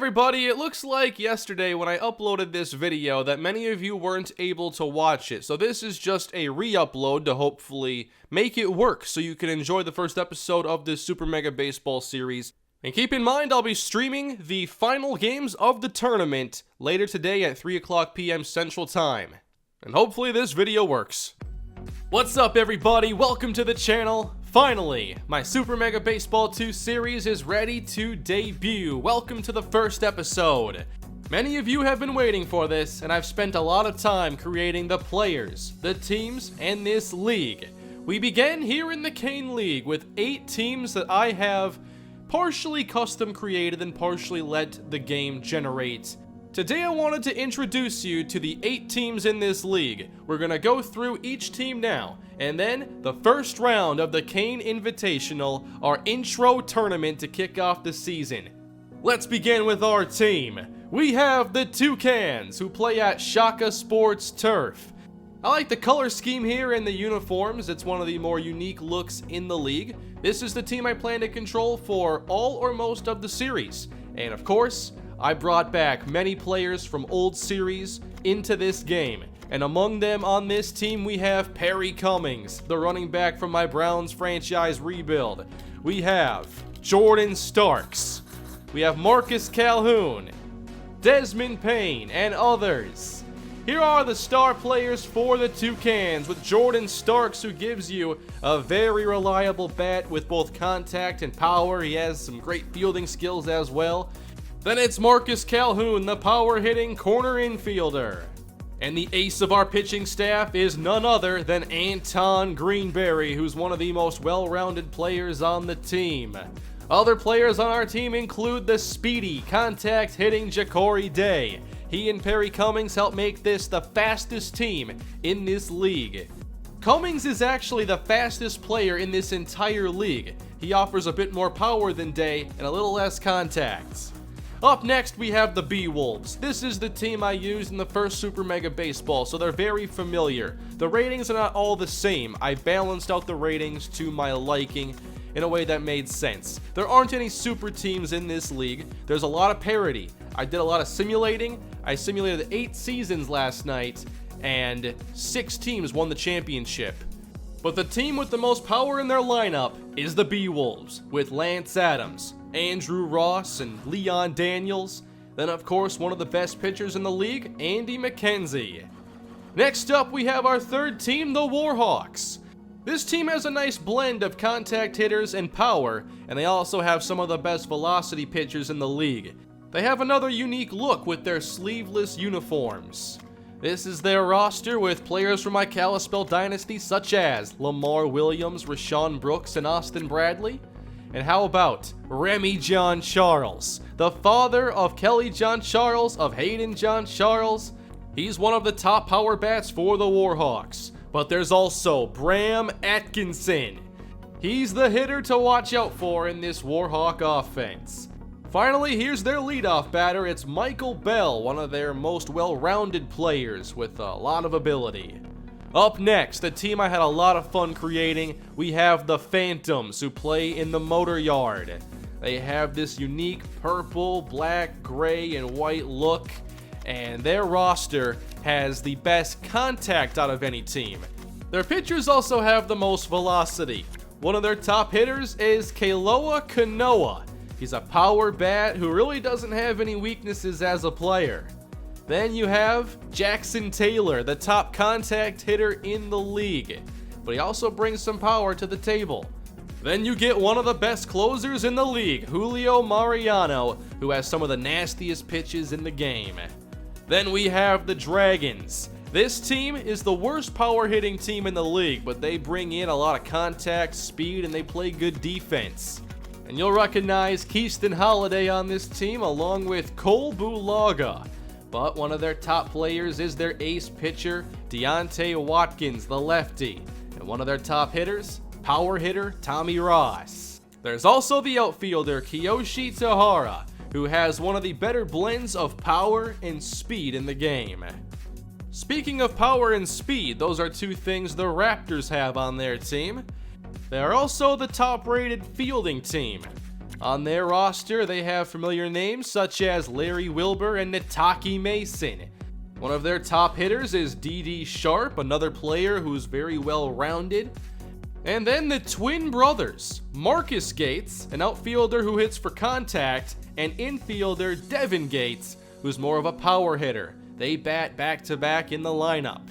everybody, it looks like yesterday when I uploaded this video that many of you weren't able to watch it, so this is just a re-upload to hopefully make it work so you can enjoy the first episode of this Super Mega Baseball series. And keep in mind, I'll be streaming the final games of the tournament later today at 3 o'clock p.m. Central Time. And hopefully this video works. What's up everybody, welcome to the channel. Finally, my Super Mega Baseball 2 series is ready to debut. Welcome to the first episode. Many of you have been waiting for this, and I've spent a lot of time creating the players, the teams, and this league. We began here in the Kane League with 8 teams that I have partially custom created and partially let the game generate. Today I wanted to introduce you to the 8 teams in this league. We're gonna go through each team now, and then the first round of the Kane Invitational, our intro tournament to kick off the season. Let's begin with our team. We have the Toucans, who play at Shaka Sports Turf. I like the color scheme here in the uniforms. It's one of the more unique looks in the league. This is the team I plan to control for all or most of the series. And of course, I brought back many players from old series into this game. And among them on this team we have Perry Cummings, the running back from my Browns franchise rebuild. We have Jordan Starks. We have Marcus Calhoun, Desmond Payne, and others. Here are the star players for the Toucans, with Jordan Starks, who gives you a very reliable bat with both contact and power. He has some great fielding skills as well. Then it's Marcus Calhoun, the power-hitting corner infielder. And the ace of our pitching staff is none other than Anton Greenberry, who's one of the most well-rounded players on the team. Other players on our team include the speedy, contact-hitting Ja'Cory Day. He and Perry Cummings help make this the fastest team in this league. Cummings is actually the fastest player in this entire league. He offers a bit more power than Day and a little less contact. Up next, we have the B-Wolves. This is the team I used in the first Super Mega Baseball, so they're very familiar. The ratings are not all the same. I balanced out the ratings to my liking in a way that made sense. There aren't any super teams in this league. There's a lot of parity. I did a lot of simulating. I simulated 8 seasons last night, and 6 teams won the championship. But the team with the most power in their lineup is the B-Wolves, with Lance Adams, Andrew Ross, and Leon Daniels. Then of course one of the best pitchers in the league, Andy McKenzie. Next up we have our third team, the Warhawks. This team has a nice blend of contact hitters and power, and they also have some of the best velocity pitchers in the league. They have another unique look with their sleeveless uniforms. This is their roster with players from my Kalispell dynasty such as Lamar Williams, Rashawn Brooks, and Austin Bradley. And how about Remy John Charles, the father of Kelly John Charles, of Hayden John Charles? He's one of the top power bats for the Warhawks. But there's also Bram Atkinson. He's the hitter to watch out for in this Warhawk offense. Finally, here's their leadoff batter. It's Michael Bell, one of their most well-rounded players with a lot of ability. Up next, the team I had a lot of fun creating, we have the Phantoms, who play in the Motor Yard. They have this unique purple, black, gray, and white look, and their roster has the best contact out of any team. Their pitchers also have the most velocity. One of their top hitters is Kaloa Kanoa. He's a power bat who really doesn't have any weaknesses as a player. Then you have Jackson Taylor, the top contact hitter in the league, but he also brings some power to the table. Then you get one of the best closers in the league, Julio Mariano, who has some of the nastiest pitches in the game. Then we have the Dragons. This team is the worst power hitting team in the league, but they bring in a lot of contact, speed, and they play good defense. And you'll recognize Keaston Holiday on this team along with Cole Bulaga. But one of their top players is their ace pitcher, Deontay Watkins, the lefty. And one of their top hitters, power hitter Tommy Ross. There's also the outfielder, Kiyoshi Tahara, who has one of the better blends of power and speed in the game. Speaking of power and speed, those are 2 things the Raptors have on their team. They are also the top-rated fielding team. On their roster, they have familiar names such as Larry Wilbur and Nataki Mason. One of their top hitters is D.D. Sharp, another player who's very well-rounded. And then the twin brothers, Marcus Gates, an outfielder who hits for contact, and infielder Devin Gates, who's more of a power hitter. They bat back-to-back in the lineup.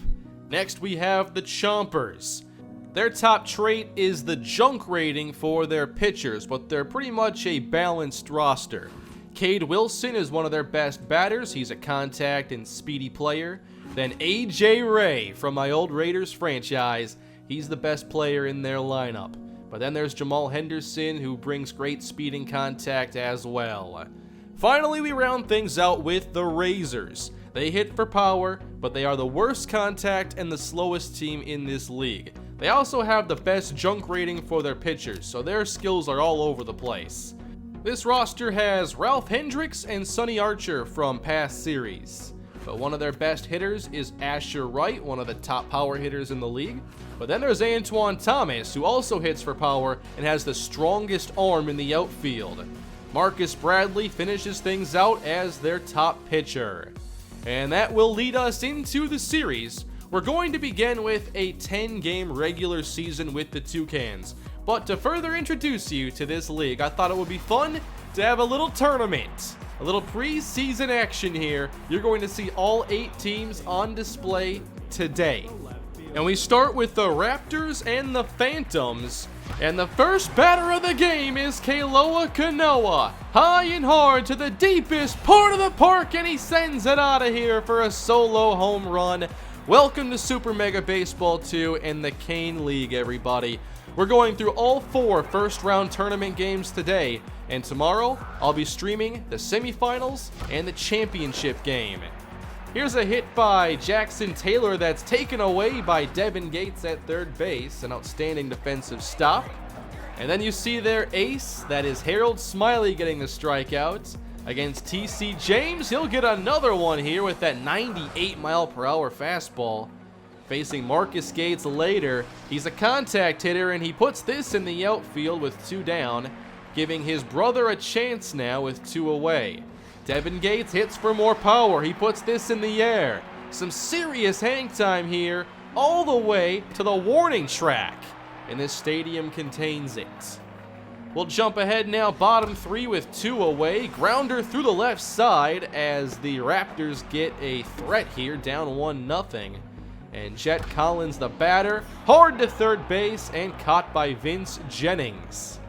Next, we have the Chompers. Their top trait is the junk rating for their pitchers, but they're pretty much a balanced roster. Cade Wilson is one of their best batters. He's a contact and speedy player. Then A.J. Ray from my old Raiders franchise. He's the best player in their lineup. But then there's Jamal Henderson, who brings great speed and contact as well. Finally, we round things out with the Razors. They hit for power, but they are the worst contact and the slowest team in this league. They also have the best junk rating for their pitchers, so their skills are all over the place. This roster has Ralph Hendricks and Sonny Archer from past series. But one of their best hitters is Asher Wright, one of the top power hitters in the league. But then there's Antoine Thomas, who also hits for power and has the strongest arm in the outfield. Marcus Bradley finishes things out as their top pitcher. And that will lead us into the series. We're going to begin with a 10-game regular season with the Toucans. But to further introduce you to this league, I thought it would be fun to have a little tournament. A little preseason action here. You're going to see all 8 teams on display today. And we start with the Raptors and the Phantoms. And the first batter of the game is Kaloa Kanoa. High and hard to the deepest part of the park, and he sends it out of here for a solo home run. Welcome to Super Mega Baseball 2 and the Kane League, everybody. We're going through all 4 first-round tournament games today, and tomorrow I'll be streaming the semifinals and the championship game. Here's a hit by Jackson Taylor that's taken away by Devin Gates at third base, an outstanding defensive stop. And then you see their ace, that is Harold Smiley, getting the strikeout. Against T.C. James, he'll get another one here with that 98-mile-per-hour fastball. Facing Marcus Gates later, he's a contact hitter, and he puts this in the outfield with 2 down, giving his brother a chance now with 2 away. Devin Gates hits for more power. He puts this in the air. Some serious hang time here, all the way to the warning track, and this stadium contains it. We'll jump ahead now, bottom 3 with 2 away. Grounder through the left side as the Raptors get a threat here, down 1-0. And Jet Collins, the batter, hard to third base and caught by Vince Jennings.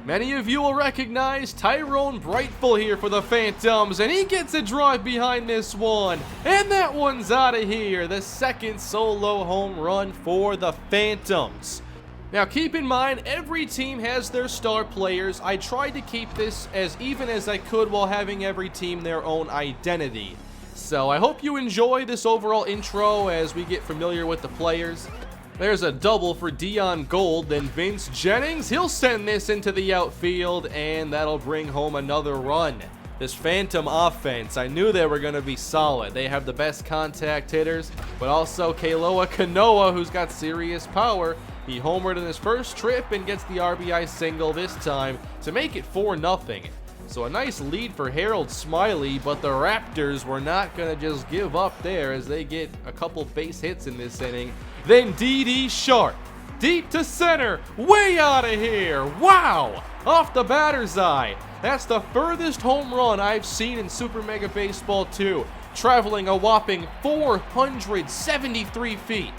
Many of you will recognize Tyrone Brightful here for the Phantoms, and he gets a drive behind this one. And that one's out of here, the second solo home run for the Phantoms. Now keep in mind, every team has their star players. I tried to keep this as even as I could while having every team their own identity. So I hope you enjoy this overall intro as we get familiar with the players. There's a double for Dion Gold, then Vince Jennings, he'll send this into the outfield, and that'll bring home another run. This Phantom offense, I knew they were going to be solid. They have the best contact hitters, but also Kaloa Kanoa, who's got serious power. He homered in his first trip and gets the RBI single this time to make it 4-0. So a nice lead for Harold Smiley, but the Raptors were not going to just give up there as they get a couple base hits in this inning. Then D.D. Sharp, deep to center, way out of here. Wow! Off the batter's eye. That's the furthest home run I've seen in Super Mega Baseball 2, traveling a whopping 473 feet.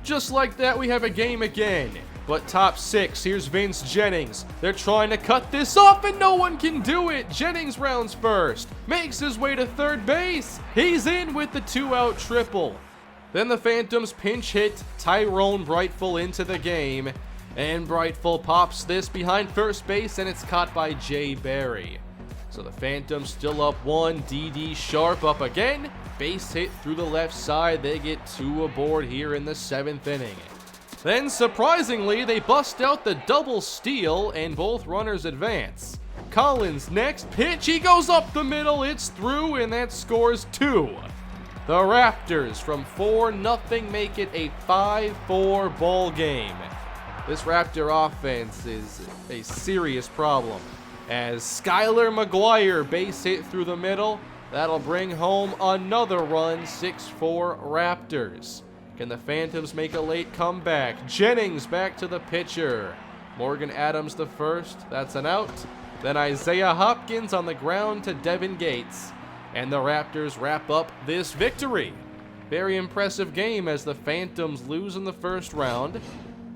Just like that, we have a game again. But top 6, here's Vince Jennings. They're trying to cut this off and no one can do it. Jennings rounds first, makes his way to third base. He's in with the 2-out triple. Then the Phantoms pinch hit Tyrone Brightful into the game. And Brightful pops this behind first base and it's caught by Jay Barry. So the Phantoms still up 1, D.D. Sharp up again. Base hit through the left side. They get 2 aboard here in the 7th inning. Then, surprisingly, they bust out the double steal and both runners advance. Collins next pitch. He goes up the middle. It's through and that scores 2. The Raptors from 4-0 make it a 5-4 ball game. This Raptor offense is a serious problem. as Skylar McGuire base hit through the middle. That'll bring home another run, 6-4 Raptors. Can the Phantoms make a late comeback? Jennings back to the pitcher. Morgan Adams the first, that's an out. Then Isaiah Hopkins on the ground to Devin Gates. And the Raptors wrap up this victory. Very impressive game as the Phantoms lose in the first round.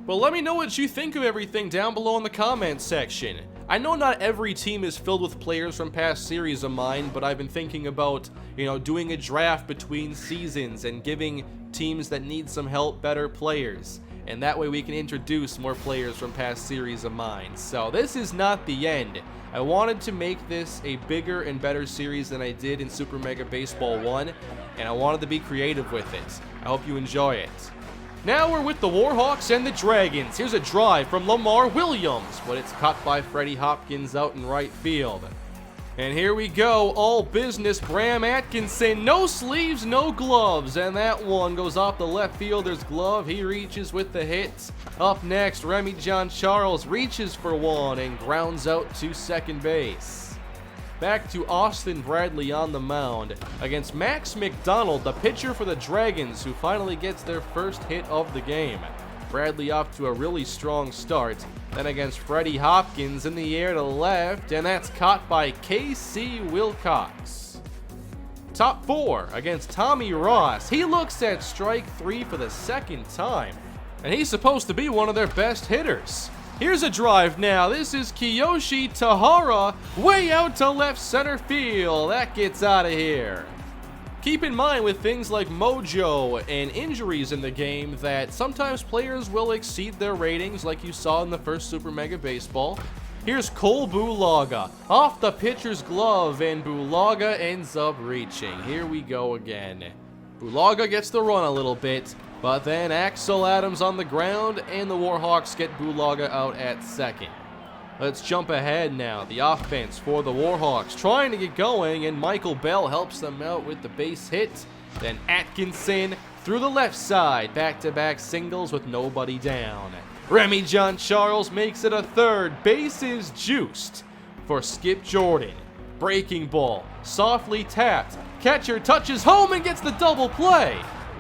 But let me know what you think of everything down below in the comments section. I know not every team is filled with players from past series of mine, but I've been thinking about, doing a draft between seasons and giving teams that need some help better players. And that way we can introduce more players from past series of mine. So this is not the end. I wanted to make this a bigger and better series than I did in Super Mega Baseball 1, and I wanted to be creative with it. I hope you enjoy it. Now we're with the Warhawks and the Dragons. Here's a drive from Lamar Williams, but it's caught by Freddie Hopkins out in right field. And here we go, all business, Bram Atkinson, no sleeves, no gloves, and that one goes off the left fielder's glove. He reaches with the hit. Up next, Remy John Charles reaches for one and grounds out to second base. Back to Austin Bradley on the mound against Max McDonald, the pitcher for the Dragons, who finally gets their first hit of the game. Bradley off to a really strong start. Then against Freddie Hopkins in the air to left, and that's caught by K.C. Wilcox. Top 4 against Tommy Ross. He looks at strike 3 for the second time, and he's supposed to be one of their best hitters. Here's a drive now. This is Kiyoshi Tahara way out to left center field. That gets out of here. Keep in mind with things like mojo and injuries in the game that sometimes players will exceed their ratings like you saw in the first Super Mega Baseball. Here's Cole Bulaga off the pitcher's glove, and Bulaga ends up reaching. Here we go again. Bulaga gets the run a little bit, but then Axel Adams on the ground, and the Warhawks get Bulaga out at second. Let's jump ahead now. The offense for the Warhawks trying to get going, and Michael Bell helps them out with the base hit. Then Atkinson through the left side. Back-to-back singles with nobody down. Remy John Charles makes it a third. Bases juiced for Skip Jordan. Breaking ball. Softly tapped. Catcher touches home and gets the double play.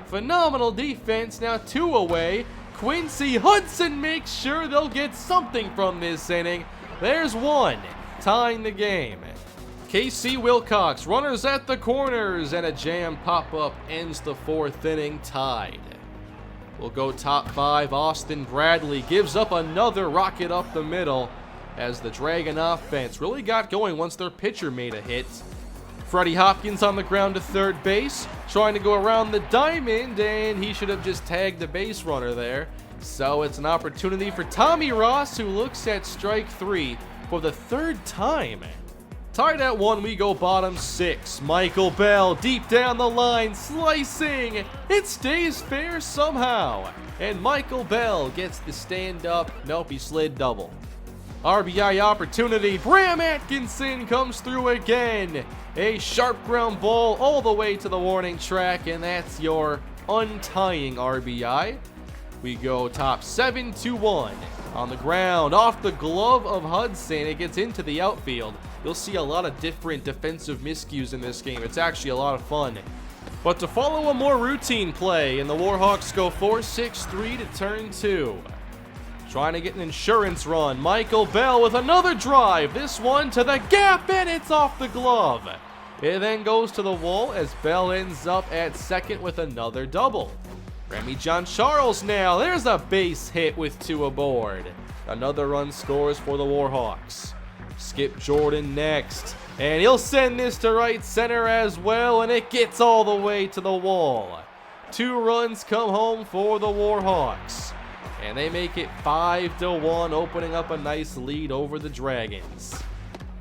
Phenomenal defense. Now 2 away. Quincy Hudson makes sure they'll get something from this inning. There's 1, tying the game. K.C. Wilcox, runners at the corners, and a jam pop-up ends the 4th inning tied. We'll go top 5. Austin Bradley gives up another rocket up the middle as the Dragon offense really got going once their pitcher made a hit. Freddie Hopkins on the ground to third base, trying to go around the diamond, and he should have just tagged the base runner there. So it's an opportunity for Tommy Ross, who looks at strike 3 for the 3rd time. Tied at 1, we go bottom 6. Michael Bell deep down the line, slicing. It stays fair somehow, and Michael Bell gets the stand up. Nope, he slid double. RBI opportunity. Bram Atkinson comes through again. A sharp ground ball all the way to the warning track, and that's your untying RBI. We go top 7-1 on the ground off the glove of Hudson. It gets into the outfield. You'll see a lot of different defensive miscues in this game. It's actually a lot of fun. But to follow a more routine play, and the Warhawks go 4-6-3 to turn 2. Trying to get an insurance run. Michael Bell with another drive. This one to the gap, and it's off the glove. It then goes to the wall as Bell ends up at second with another double. Remy John Charles now. There's a base hit with 2 aboard. Another run scores for the Warhawks. Skip Jordan next. And he'll send this to right center as well, and it gets all the way to the wall. 2 runs come home for the Warhawks. And they make it 5-1, opening up a nice lead over the Dragons.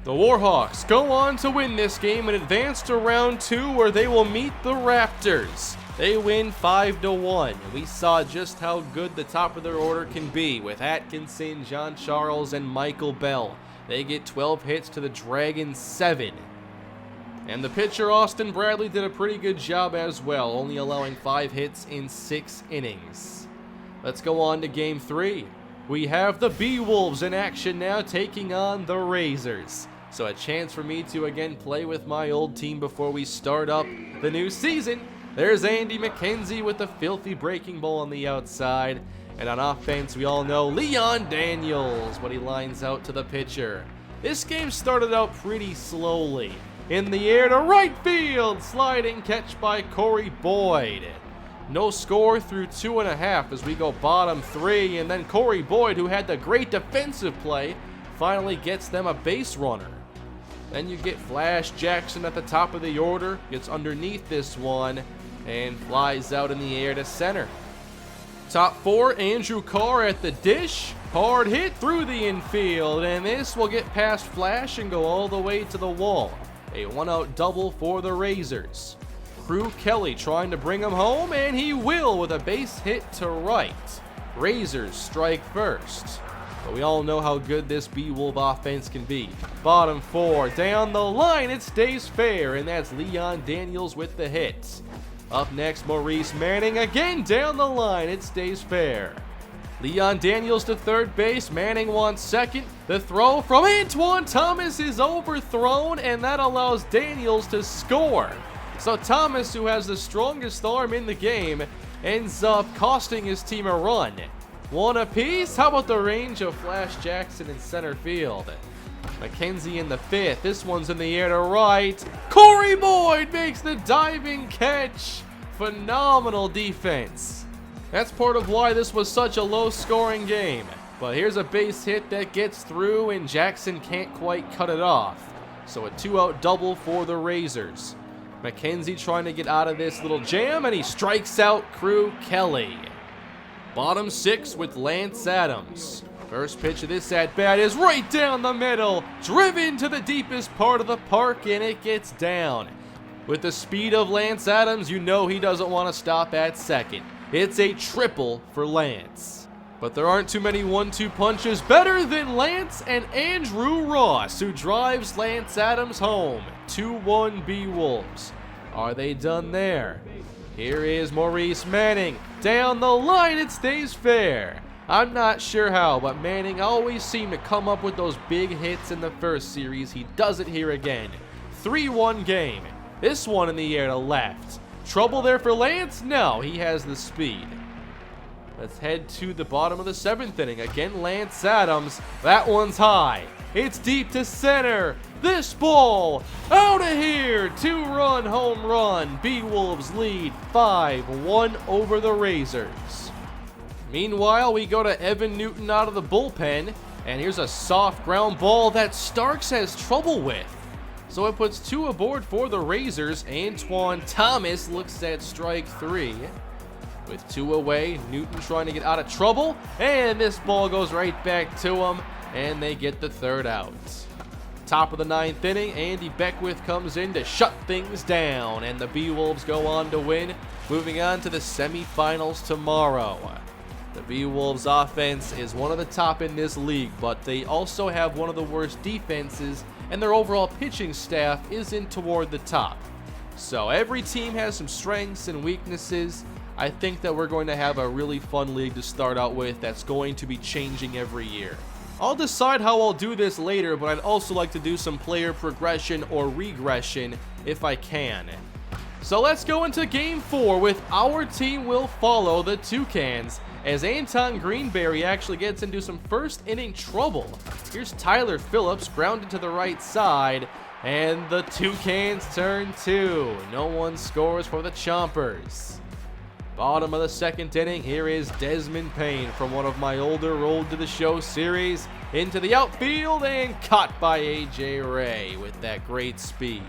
The Warhawks go on to win this game and advance to round 2, where they will meet the Raptors. They win 5-1. We saw just how good the top of their order can be with Atkinson, John Charles, and Michael Bell. They get 12 hits to the Dragons 7. And the pitcher Austin Bradley did a pretty good job as well, only allowing 5 hits in 6 innings. Let's go on to game 3. we have the Bee-Wolves in action now, taking on the Razors. So a chance for me to again play with my old team before we start up the new season. There's Andy McKenzie with the filthy breaking ball on the outside. And on offense, we all know Leon Daniels, but he lines out to the pitcher. This game started out pretty slowly. In the air to right field, sliding catch by Corey Boyd. No score through 2.5 as we go bottom 3, and then Corey Boyd, who had the great defensive play, finally gets them a base runner. Then you get Flash Jackson at the top of the order, gets underneath this one, and flies out in the air to center. Top 4, Andrew Carr at the dish, hard hit through the infield, and this will get past Flash and go all the way to the wall. A 1-out double for the Razors. Crew Kelly trying to bring him home, and he will with a base hit to right. Razors strike first. But we all know how good this Bee-Wolf offense can be. Bottom 4, down the line, it stays fair, and that's Leon Daniels with the hit. Up next, Maurice Manning again down the line, it stays fair. Leon Daniels to third base, Manning wants second. The throw from Antoine Thomas is overthrown, and that allows Daniels to score. So Thomas, who has the strongest arm in the game, ends up costing his team a run. One apiece. How about the range of Flash Jackson in center field? McKenzie in the 5th. This one's in the air to right. Corey Boyd makes the diving catch. Phenomenal defense. That's part of why this was such a low-scoring game. But here's a base hit that gets through, and Jackson can't quite cut it off. So a 2-out double for the Razors. McKenzie trying to get out of this little jam, and he strikes out Crew Kelly. Bottom 6 with Lance Adams. First pitch of this at-bat is right down the middle, driven to the deepest part of the park, and it gets down. With the speed of Lance Adams, you know he doesn't want to stop at second. It's a triple for Lance. But there aren't too many 1-2 punches better than Lance and Andrew Ross, who drives Lance Adams home. 2-1 Bee-Wolves. Are they done there? Here is Maurice Manning. Down the line, it stays fair. I'm not sure how, but Manning always seemed to come up with those big hits in the first series. He does it here again. 3-1 game. This one in the air to left. Trouble there for Lance? No, he has the speed. Let's head to the bottom of the 7th inning. Again, Lance Adams. That one's high. It's deep to center. This ball out of here. 2-run home run. Bee-Wolves lead 5-1 over the Razors. Meanwhile, we go to Evan Newton out of the bullpen, and here's a soft ground ball that Starks has trouble with. So it puts 2 aboard for the Razors. Antoine Thomas looks at strike 3. With 2 away, Newton trying to get out of trouble, and this ball goes right back to him, and they get the 3rd out. Top of the 9th inning, Andy Beckwith comes in to shut things down, and the Bee-Wolves go on to win, moving on to the semifinals tomorrow. The Bee-Wolves offense is one of the top in this league, but they also have one of the worst defenses, and their overall pitching staff isn't toward the top. So every team has some strengths and weaknesses. I think that we're going to have a really fun league to start out with that's going to be changing every year. I'll decide how I'll do this later, but I'd also like to do some player progression or regression if I can. So let's go into Game 4 with our team will follow the Toucans as Anton Greenberry actually gets into some first inning trouble. Here's Tyler Phillips grounded to the right side, and the Toucans turn 2. No one scores for the Chompers. Bottom of the 2nd inning, here is Desmond Payne from one of my older Road to the Show series into the outfield and caught by A.J. Ray with that great speed.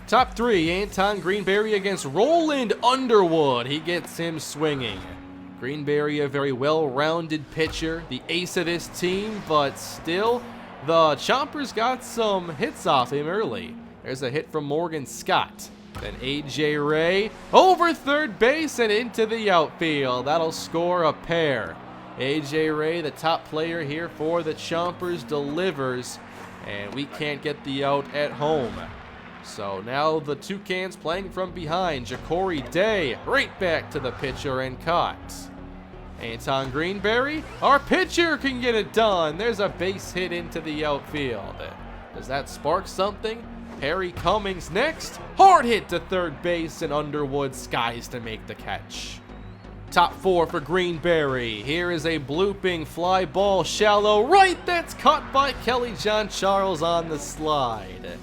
Top 3, Anton Greenberry against Roland Underwood. He gets him swinging. Greenberry, a very well-rounded pitcher, the ace of this team, but still, the Chompers got some hits off him early. There's a hit from Morgan Scott. Then A.J. Ray over third base and into the outfield. That'll score a pair. A.J. Ray, the top player here for the Chompers, delivers, and we can't get the out at home. So now the Toucans playing from behind. Ja'Cory Day right back to the pitcher and caught. Anton Greenberry, our pitcher, can get it done. There's a base hit into the outfield. Does that spark something? Perry Cummings next. Hard hit to third base, and Underwood skies to make the catch. Top 4 for Greenberry. Here is a blooping fly ball shallow right that's caught by Kelly John Charles on the slide.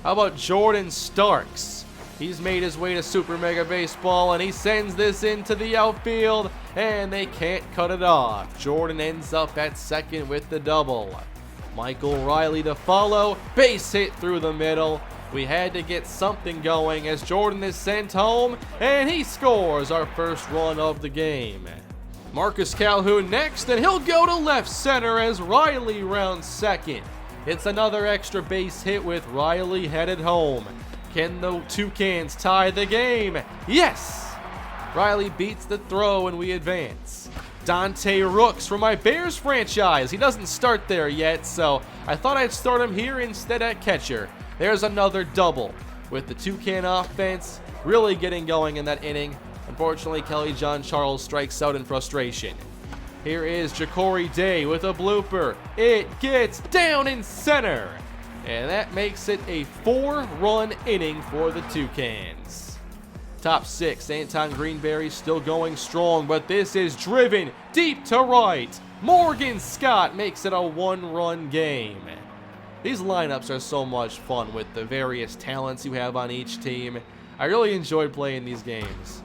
How about Jordan Starks? He's made his way to Super Mega Baseball, and he sends this into the outfield, and they can't cut it off. Jordan ends up at second with the double. Michael Riley to follow, base hit through the middle. We had to get something going as Jordan is sent home, and he scores our first run of the game. Marcus Calhoun next, and he'll go to left center as Riley rounds second. It's another extra base hit with Riley headed home. Can the Toucans tie the game? Yes! Riley beats the throw and we advance. Dante Rooks for my Bears franchise. He doesn't start there yet, so I thought I'd start him here instead at catcher. There's another double with the Toucan offense really getting going in that inning. Unfortunately, Kelly John Charles strikes out in frustration. Here is Ja'Cory Day with a blooper. It gets down in center. And that makes it a 4-run inning for the Toucans. Top 6, Anton Greenberry still going strong, but this is driven deep to right. Morgan Scott makes it a 1-run game. These lineups are so much fun with the various talents you have on each team. I really enjoyed playing these games.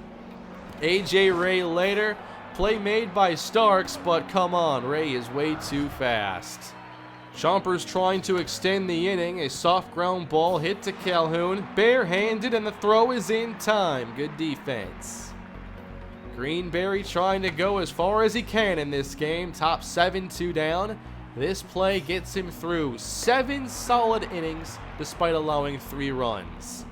AJ Ray later, play made by Starks, but come on, Ray is way too fast. Chompers trying to extend the inning. A soft ground ball hit to Calhoun, barehanded, and the throw is in time. Good defense. Greenberry trying to go as far as he can in this game. Top 7, 2 down. This play gets him through 7 solid innings despite allowing 3 runs.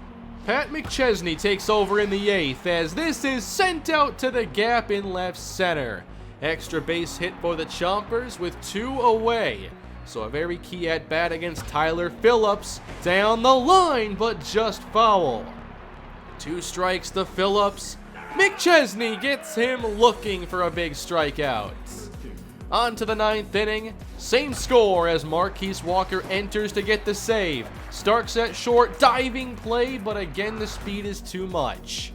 Pat McChesney takes over in the 8th as this is sent out to the gap in left center. Extra base hit for the Chompers with 2 away. So a very key at bat against Tyler Phillips. Down the line, but just foul. 2 strikes to Phillips. McChesney gets him looking for a big strikeout. On to the 9th inning. Same score as Marquise Walker enters to get the save. Starks at short, diving play, but again the speed is too much.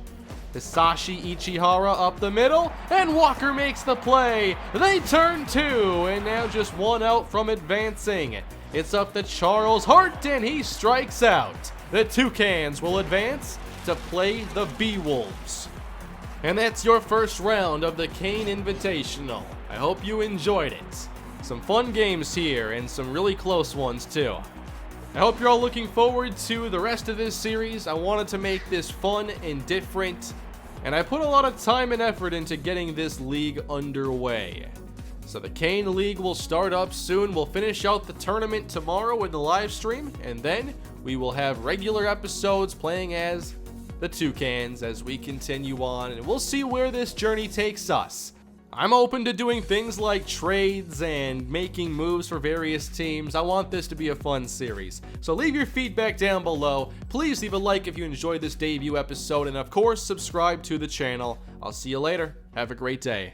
Hisashi Ichihara up the middle, and Walker makes the play. They turn 2, and now just 1 out from advancing. It's up to Charles Hart, and he strikes out. The Toucans will advance to play the B-Wolves. And that's your first round of the Kane Invitational. I hope you enjoyed it. Some fun games here, and some really close ones too. I hope you're all looking forward to the rest of this series. I wanted to make this fun and different, and I put a lot of time and effort into getting this league underway. So the Kane League will start up soon. We'll finish out the tournament tomorrow with the live stream, and then we will have regular episodes playing as the Toucans as we continue on, and we'll see where this journey takes us. I'm open to doing things like trades and making moves for various teams. I want this to be a fun series. So leave your feedback down below. Please leave a like if you enjoyed this debut episode, and of course, subscribe to the channel. I'll see you later. Have a great day.